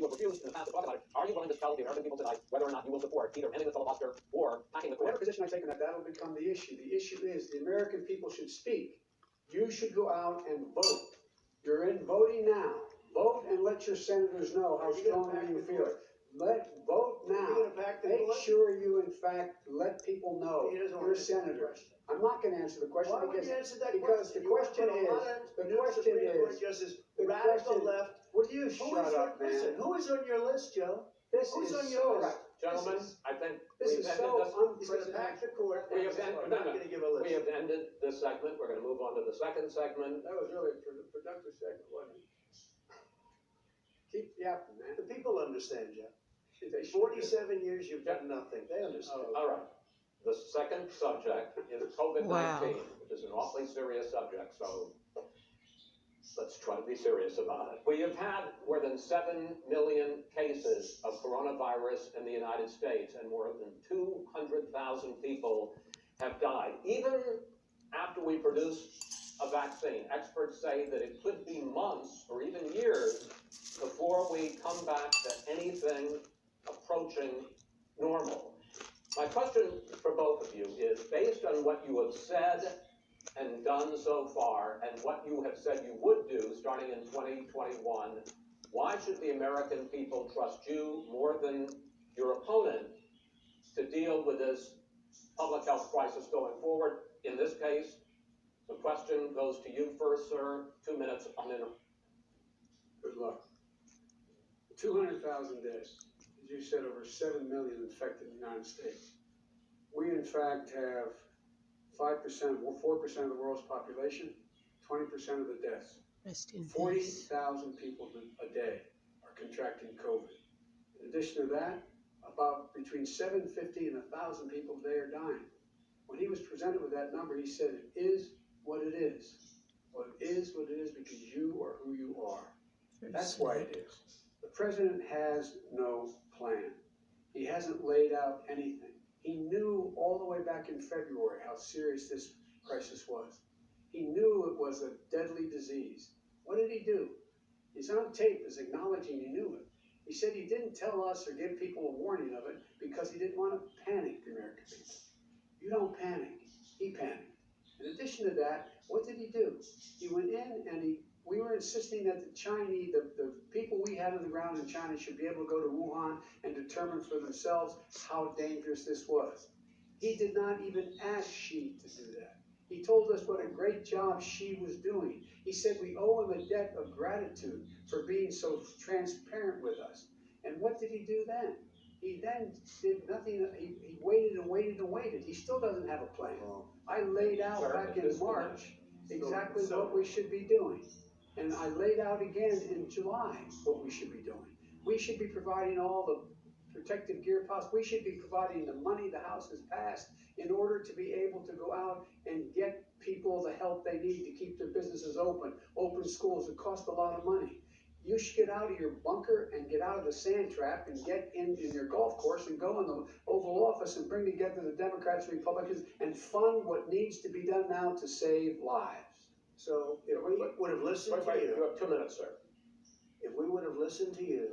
have refused in the past to talk about it. Are you willing to tell the American people tonight whether or not you will support either ending the filibuster or packing the Whatever court? position I take on that, that'll become the issue. The issue is the American people should speak. You should go out and vote. You're in voting now. Vote and let your senators know how strongly you feel. Vote now. Make sure you, in fact, let people know your senator. I'm not going to answer the question because the question is radical left. Will you shut up, man? Listen, who is on your list, Joe? Who's on your list? Gentlemen, I think This we've is ended so this. He's going to pack the court. We have I'm not going to give a list. We have ended this segment. We're going to move on to the second segment. That was really a productive segment, wasn't it? Keep yapping, man. The people understand, Joe. They should. 47 years, you've done nothing. They understand. All right. The second subject is COVID-19, Wow. which is an awfully serious subject, so let's try to be serious about it. We have had more than 7 million cases of coronavirus in the United States, and more than 200,000 people have died. Even after we produce a vaccine, experts say that it could be months or even years before we come back to anything approaching normal. My question for both of you is, based on what you have said and done so far, and what you have said you would do starting in 2021, why should the American people trust you more than your opponent to deal with this public health crisis going forward? In this case, the question goes to you first, sir. 2 minutes on the. Good luck. 200,000 deaths. As you said, over 7 million infected in the United States. We, in fact, have 5% or 4% of the world's population, 20% of the deaths. Rest in peace. 40,000 people a day are contracting COVID. In addition to that, about between 750 and 1,000 people a day are dying. When he was presented with that number, he said, it is what it is. Well, it is what it is because you are who you are. That's why it is. The president has no plan. He hasn't laid out anything. He knew all the way back in February how serious this crisis was. He knew it was a deadly disease. What did he do? He's on tape as acknowledging he knew it. He said he didn't tell us or give people a warning of it because he didn't want to panic the American people. You don't panic. He panicked. In addition to that, what did he do? He went in and we were insisting that the Chinese, the people we had on the ground in China should be able to go to Wuhan and determine for themselves how dangerous this was. He did not even ask Xi to do that. He told us what a great job Xi was doing. He said we owe him a debt of gratitude for being so transparent with us. And what did he do then? He then did nothing. He waited and waited and waited. He still doesn't have a plan. I laid out back in March exactly what we should be doing. And I laid out again in July what we should be doing. We should be providing all the protective gear possible. We should be providing the money the House has passed in order to be able to go out and get people the help they need to keep their businesses open schools. It costs a lot of money. You should get out of your bunker and get out of the sand trap and get in your golf course and go in the Oval Office and bring together the Democrats and Republicans and fund what needs to be done now to save lives. So if we would have listened to you. You have 2 minutes, sir. If we would have listened to you,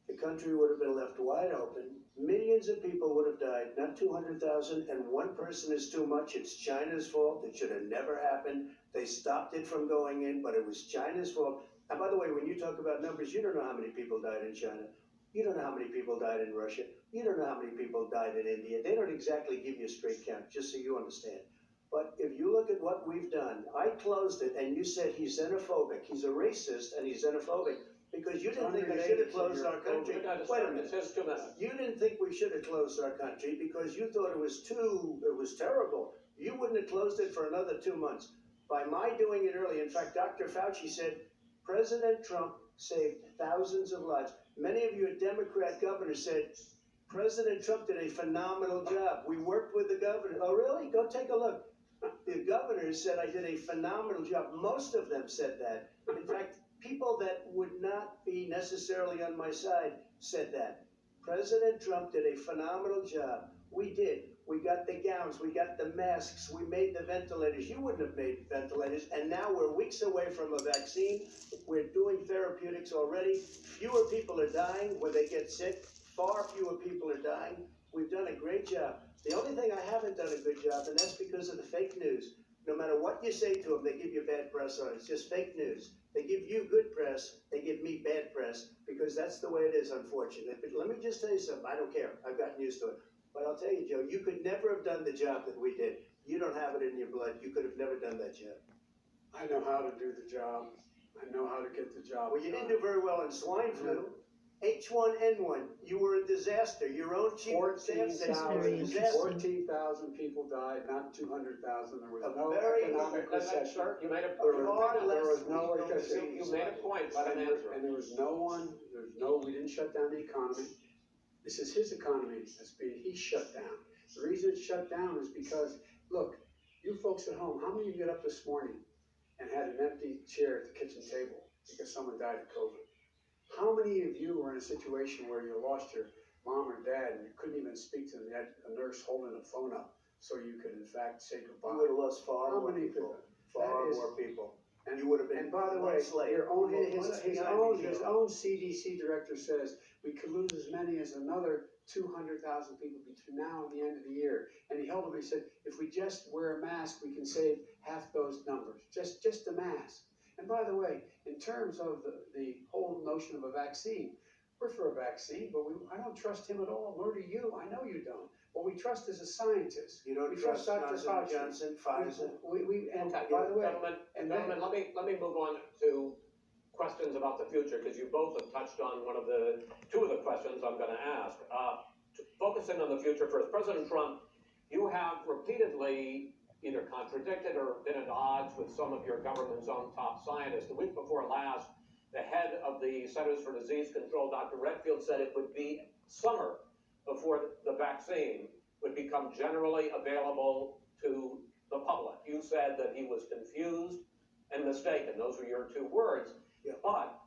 the country would have been left wide open. Millions of people would have died, not 200,000, and one person is too much. It's China's fault. It should have never happened. They stopped it from going in, but it was China's fault. And by the way, when you talk about numbers, you don't know how many people died in China. You don't know how many people died in Russia. You don't know how many people died in India. They don't exactly give you a straight count, just so you understand. But if you look at what we've done, I closed it, and you said he's xenophobic. He's a racist, and he's xenophobic because you didn't think I should have closed our country. Wait a minute. It's 2 minutes. You didn't think we should have closed our country because you thought it was terrible. You wouldn't have closed it for another 2 months. By my doing it early, in fact, Dr. Fauci said President Trump saved thousands of lives. Many of you Democrat governors said President Trump did a phenomenal job. We worked with the governor. Oh, really? Go take a look. The governors said I did a phenomenal job. Most of them said that. In fact, people that would not be necessarily on my side said that. President Trump did a phenomenal job. We did. we got the gowns, we got the masks, we made the ventilators. You wouldn't have made ventilators, and now we're weeks away from a vaccine. We're doing therapeutics already. Fewer people are dying when they get sick. Far fewer people are dying. We've done a great job. The only thing I haven't done a good job, and that's because of the fake news. No matter what you say to them, they give you bad press on it. It's just fake news. They give you good press, they give me bad press, because that's the way it is, unfortunately. But let me just tell you something. I don't care. I've gotten used to it. But I'll tell you, Joe, you could never have done the job that we did. You don't have it in your blood. You could have never done that job. I know how to do the job. I know how to get the job Well, you didn't done. do very well in swine flu. H1N1, you were a disaster. Your own chief of staff said you were a disaster. 14,000 people died, not 200,000. There was A no very- economic recession. Sir, you made a, There was no recession. you made a point, let him answer. And there was we didn't shut down the economy. This is his economy he shut down. The reason it's shut down is because, look, you folks at home, how many of you got up this morning and had an empty chair at the kitchen table because someone died of COVID? How many of you were in a situation where you lost your mom or dad and you couldn't even speak to them? You had a nurse holding a phone up so you could in fact say You goodbye. would have lost far How more many people. people? Far That is- more people. And You would have been And by the one way, slave. your own, Well, his what's behind you, his Joe? own CDC director says we could lose as many as another 200,000 people between now and the end of the year. And he held up, he said, if we just wear a mask, we can save half those numbers, just a mask. And by the way, in terms of the whole notion of a vaccine, we're for a vaccine, but I don't trust him at all, nor do you. I know you don't. What we trust is a scientist. You don't We trust Dr. Johnson Fauci. Johnson, Pfizer? And Okay, by the way, gentlemen, let me move on to questions about the future, because you both have touched on two of the questions I'm gonna ask. Focusing on the future first, President Trump, you have repeatedly either contradicted or been at odds with some of your government's own top scientists. The week before last, the head of the Centers for Disease Control, Dr. Redfield, said it would be summer before the vaccine would become generally available to the public. You said that he was confused and mistaken. Those were your two words. Yeah. But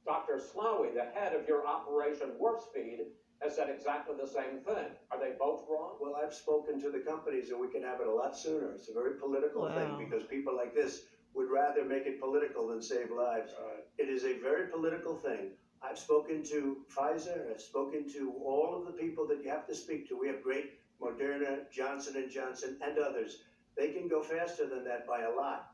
Dr. Slaoui, the head of your Operation Warp Speed, has said exactly the same thing. Are they both wrong? Well, I've spoken to the companies and we can have it a lot sooner. It's a very political Wow. thing because people like this would rather make it political than save lives. It is a very political thing. I've spoken to Pfizer, I've spoken to all of the people that you have to speak to. We have great Moderna, Johnson & Johnson, and others. They can go faster than that by a lot.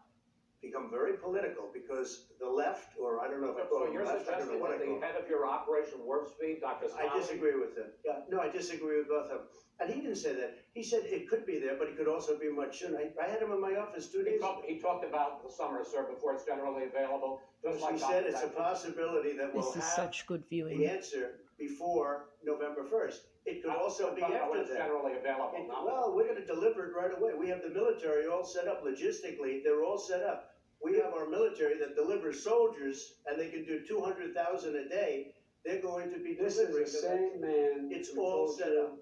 Become very political because the left, or I don't know if I call So them you're left, I don't know suggesting what I that call the them. head of your Operation Warp Speed, Dr. Slaoui? I disagree with him. Yeah, no, I disagree with both of them. And he didn't say that. He said it could be there, but it could also be much sooner. I had him in my office 2 days ago. He talked about the summer, sir, before it's generally available. Just like He said Dr. it's a Redfield. possibility that we'll This is have such good the viewing. answer before November 1st. It could I'm also be talking about when after it's that. generally available, not. Well, we're gonna deliver it right away. We have the military all set up logistically. They're all set up. We have our military that delivers soldiers and they can do 200,000 a day. They're going to be this is delivering the them. same man It's who all told set you up.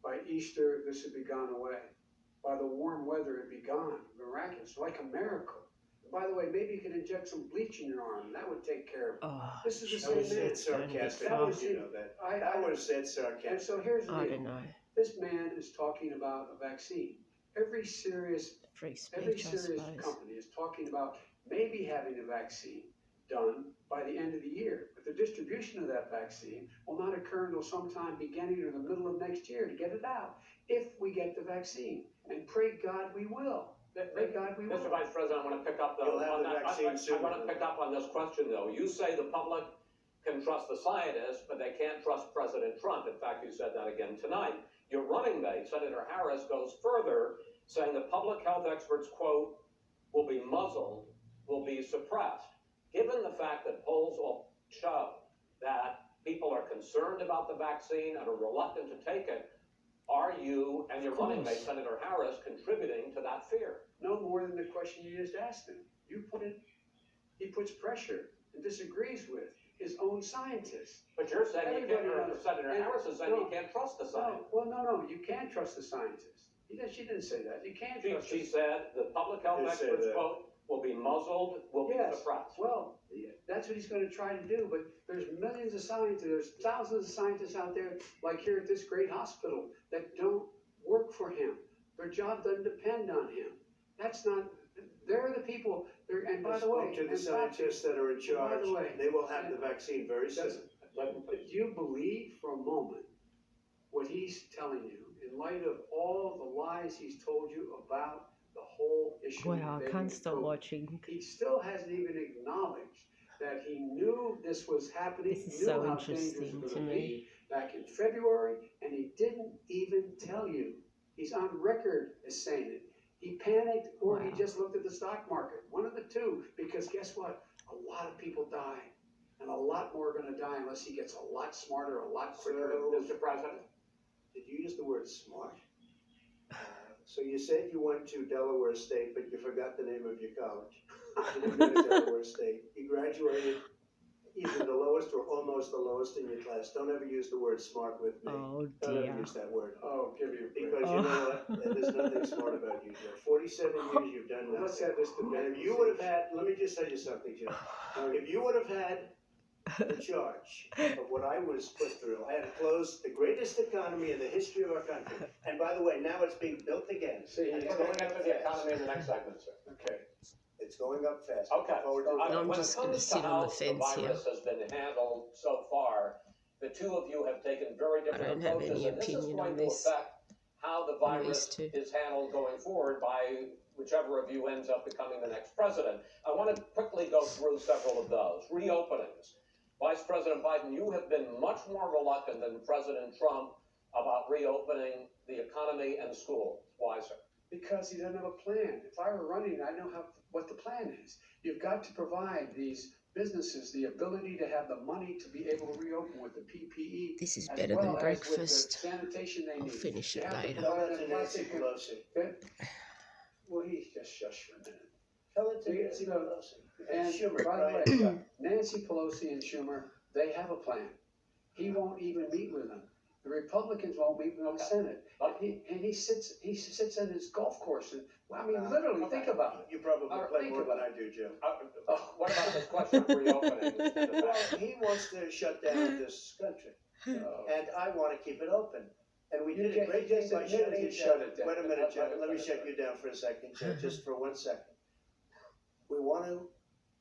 by Easter this would be gone away. By the warm weather it'd be gone. Miraculous, like a miracle. And by the way, maybe you could inject some bleach in your arm and that would take care of it. Oh, This is the That same was man. said sarcastic, That was you it. know that. I- That I- was said And sarcastic. so here's the I deal. don't know. This man is talking about a vaccine. Every serious Free Every speech, I serious suppose. company is talking about maybe having a vaccine done by the end of the year. But the distribution of that vaccine will not occur until sometime beginning or the middle of next year to get it out, if we get the vaccine. And pray God we will. Pray God we Mr. will. Vice President, I want to pick up You'll have on the that. vaccine I sooner want to than pick that. up on this question, though. You say the public can trust the scientists, but they can't trust President Trump. In fact, you said that again tonight. Your running mate, Senator Harris, goes further, saying the public health experts, quote, will be muzzled, will be suppressed. Given the fact that polls will show that people are concerned about the vaccine and are reluctant to take it, are you and your Of running mate, course. Senator Harris, contributing to that fear? No more than the question you just asked him. He puts pressure and disagrees with his own scientists. But you're saying you can't, Everybody or knows. Senator And- Harris is saying you no. can't trust the No, science. well, no, you can't trust the scientists. She didn't say that. You can't trust She the said the public health Did say experts, that. quote, will be muzzled, will be Yes. suppressed. Well, that's what he's gonna try to do, but there's millions of scientists, there's thousands of scientists out there, like here at this great hospital, that don't work for him. Their job doesn't depend on him. That's not, they're the people, and by I the way. spoke to the and scientists that are in charge, the way, they will have the vaccine very soon. Do you believe for a moment what he's telling you in light of all the lies he's told you about the whole issue? Wow, I can't stop COVID? watching. He still hasn't even acknowledged that he knew this was happening, This is knew so how dangerous interesting it was to going to me. be back in February, and he didn't even tell you. He's on record as saying it. He panicked, or he Wow. just looked at the stock market. One of the two, because guess what? A lot of people die, and a lot more are going to die unless he gets a lot smarter, a lot quicker. Mr. President, Did you use the word smart? So you said you went to Delaware State, but you forgot the name of your college. You didn't go to Delaware State. You graduated either the lowest or almost the lowest in your class. Don't ever use the word smart with me. Oh Don't dear. ever use that word. Oh, give you a break. Because you know what? There's nothing smart about you, Joe. 47 years you've done Well, let's nothing. have this debate. And if you would have had, let me just tell you something, Joe. If you would have had the charge of what I was put through, I had to close the greatest economy in the history of our country. And by the way, now it's being built again. See, And we're it's going going to up get to the fast. economy in the next segment, sir. Okay. It's going up fast. Okay. Forward to it. I'm When just it gonna comes sit to on how the fence the here. virus has been handled so far, the two of you have taken very I different don't have approaches, any and this is opinion going on to this. affect how the On these virus two. is handled going forward by whichever of you ends up becoming the next president. I want to quickly go through several of those. Reopenings. Vice President Biden, you have been much more reluctant than President Trump about reopening the economy and schools. Why, sir? Because he doesn't have a plan. If I were running, I know what the plan is. You've got to provide these businesses the ability to have the money to be able to reopen with the PPE. This is as better well than as with breakfast. the sanitation they I'll need. finish You it have to later. Tell provide that the to Nancy plastic- Pelosi. Well, he's just shush for a minute. Tell it to See, Nancy you know, Pelosi. And Schumer, by Brian. the way, Nancy Pelosi and Schumer, they have a plan. He won't even meet with them. The Republicans won't meet with them in the Senate. And he sits in his golf course and, I mean, literally, Okay. think about it. You probably play think more than about I do, Joe. What about this question of reopening? Well, he wants to shut down this country, and I want to keep it open. And we did a great thing by shutting it shut down. it down. Wait a minute, Joe, let me shut you down for a second, Joe, just for 1 second.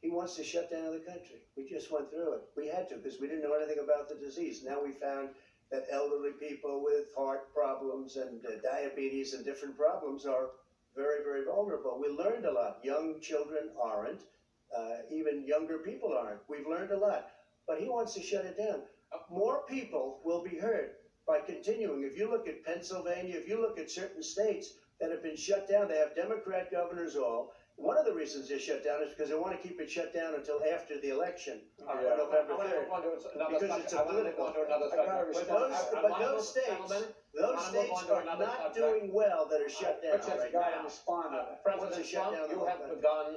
He wants to shut down the country. We just went through it. We had to, because we didn't know anything about the disease. Now we found that elderly people with heart problems and diabetes and different problems are very, very vulnerable. We learned a lot. Young children aren't. Even younger people aren't. We've learned a lot. But he wants to shut it down. More people will be hurt by continuing. If you look at Pennsylvania, if you look at certain states that have been shut down, they have Democrat governors all. One of the reasons they're shut down is because they want to keep it shut down until after the election on November 3rd. Because it's a political. But those states are not doing well that are shut down right now. President Trump, you have begun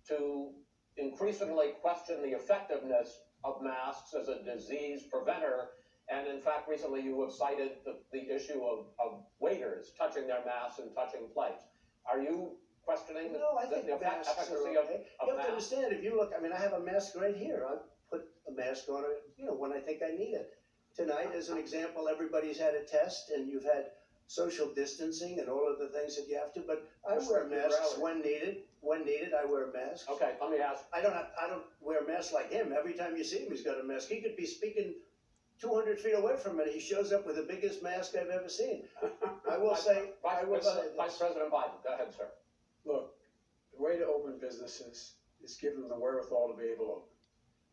to increasingly question the effectiveness of masks as a disease preventer. And in fact, recently you have cited the issue of waiters touching their masks and touching plates. Are you questioning the No, I think masks are efficacy okay. You have to masks? understand, if you look, I mean, I have a mask right here. I put a mask on it, when I think I need it. Tonight, as an example, everybody's had a test and you've had social distancing and all of the things that you have to, but I wear masks when needed. When needed, I wear masks. Okay, let me ask. I don't wear a mask like him. Every time you see him, he's got a mask. He could be speaking 200 feet away from it. He shows up with the biggest mask I've ever seen. I will say Vice President Biden, go ahead, sir. Look, the way to open businesses is give them the wherewithal to be able to open.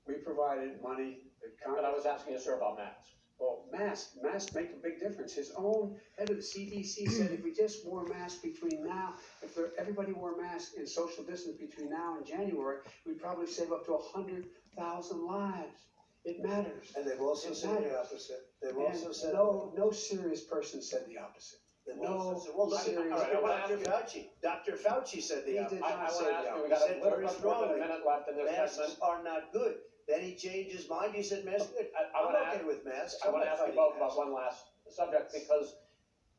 We provided money. But I was asking you, sir, about masks. Well, masks make a big difference. His own head of the CDC said if we just wore masks between now, everybody wore masks and social distance between now and January, we'd probably save up to 100,000 lives. It matters. And they've also said the opposite. They've also said no serious person said the opposite. Dr. Fauci said the opposite. I want to ask you, we got a little bit more than a minute left in this masks segment. are not good. Then he changed his mind. He said masks are good. I'm okay with masks. I want to ask you both about one last subject, because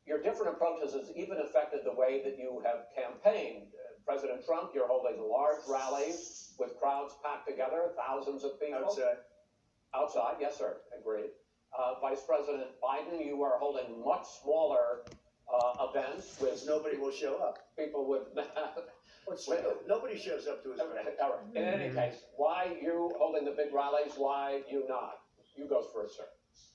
your different approaches has even affected the way that you have campaigned. President Trump, you're holding large rallies with crowds packed together, thousands of people. Outside, yes, sir, agreed. Vice President Biden, you are holding much smaller events Because with nobody will show up. people with. What's true? Nobody shows up to his rally. All right. In any case, why you holding the big rallies? Why you not? You go first, sir.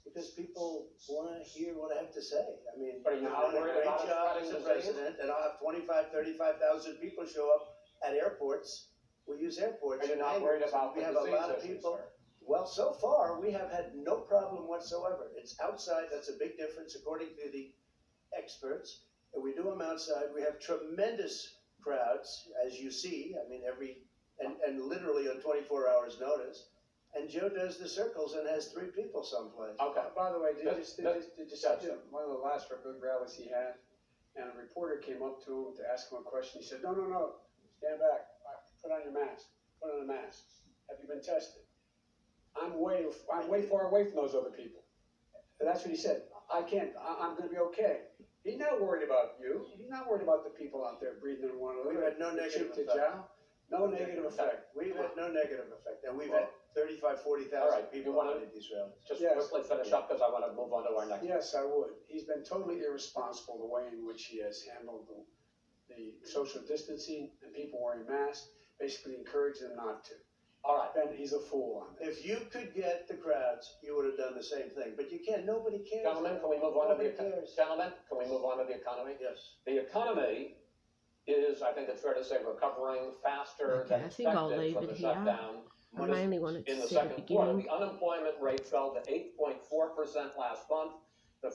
Because people wanna hear what I have to say. I mean, But are you I'm not doing a worried great about job spreading as a disease? president, and I'll have 35,000 people show up at airports. We use airports. Are you not hangars, worried and about we the have a disease lot of issues, people. sir? Well, so far, we have had no problem whatsoever. It's outside, that's a big difference according to the experts. And we do them outside. We have tremendous crowds, as you see. I mean, and literally on 24 hours notice. And Joe does the circles and has 3 people someplace. Okay. By the way, did you Yes, see one of the last big rallies he had? And a reporter came up to him to ask him a question. He said, no, stand back. Put on your mask. Put on a mask. Have you been tested? I'm way far away from those other people. And that's what he said. I'm gonna be okay. He's not worried about you. He's not worried about the people out there breathing in one another. We've had no negative To effect. jail. No negative effect. We've had no negative effect, and we've Well, had 35, all 40,000 right, people you wanna- at these rallies. Just Yes. quickly finish up because I want to move on to our next. Yes, I would. He's been totally irresponsible the way in which he has handled the social distancing and people wearing masks, basically encouraging them not to. All right. Ben, he's a fool on this. If you could get the crowds, you would have done the same thing, but you can't, nobody cares. Gentlemen, can we move on to the Nobody cares. Gentlemen, can we move on to the economy? Yes. The economy is, I think it's fair to say, recovering faster Okay, than I think I'll expected leave from it the here. shutdown I mainly wanted in to the see the second quarter. beginning. The unemployment rate fell to 8.4% last month. The Federal